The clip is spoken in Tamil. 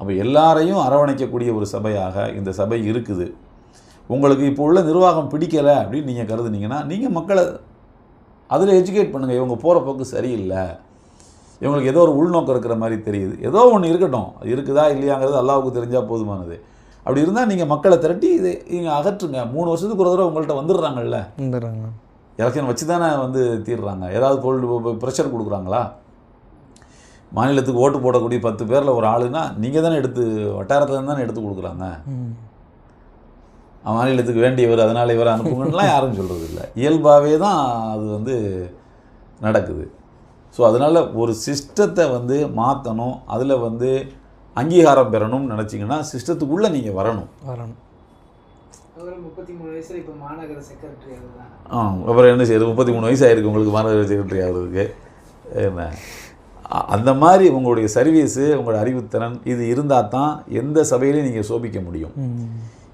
அப்போ எல்லாரையும் அரவணைக்கக்கூடிய ஒரு சபையாக இந்த சபை இருக்குது. உங்களுக்கு இப்போ உள்ள நிர்வாகம் பிடிக்கலை அப்படின்னு நீங்கள் கருதுனீங்கன்னா நீங்கள் மக்களை அதில் எஜுகேட் பண்ணுங்கள். இவங்க போகிற போக்கு சரியில்லை, இவங்களுக்கு ஏதோ ஒரு உள்நோக்கம் இருக்கிற மாதிரி தெரியுது, ஏதோ ஒன்று இருக்கட்டும், அது இருக்குதா இல்லையாங்கிறது அல்லாஹ்வுக்கு தெரிஞ்சால் போதுமானது. அப்படி இருந்தால் நீங்கள் மக்களை திரட்டி இதை நீங்கள் அகற்றுங்க. 3 வருஷத்துக்கு ஒரு தடவை உங்கள்கிட்ட வந்துடுறாங்கல்ல, எலெக்ஷன் வச்சு தானே வந்து தீர்றாங்க. ஏதாவது ப்ரெஷர் கொடுக்குறாங்களா? மாநிலத்துக்கு ஓட்டு போடக்கூடிய 10 பேரில் ஒரு ஆளுன்னா நீங்கள் தானே எடுத்து வட்டாரத்தில் தானே எடுத்து கொடுக்குறாங்க. மாநிலத்துக்கு வேண்டியவர் அதனால் இவரை அனுப்புங்கலாம் யாரும் சொல்கிறது இல்லை. இயல்பாகவே தான் அது வந்து நடக்குது. ஸோ அதனால் ஒரு சிஸ்டத்தை வந்து மாற்றணும், அதில் வந்து அங்கீகாரம் பெறணும்னு நினச்சிங்கன்னா சிஸ்டத்துக்குள்ளே நீங்கள் வரணும். 33 வயசில் இப்போ மாநகர செக்ரட்டரி அப்புறம் என்ன செய்யுது? 33 வயசு ஆகிருக்கு உங்களுக்கு மாநகர செக்ரட்டரி ஆகிறதுக்கு. என்ன அந்த மாதிரி உங்களுடைய சர்வீஸு, உங்களோட அறிவுத்திறன் இது இருந்தால் தான் எந்த சபையிலையும் நீங்கள் சோபிக்க முடியும்.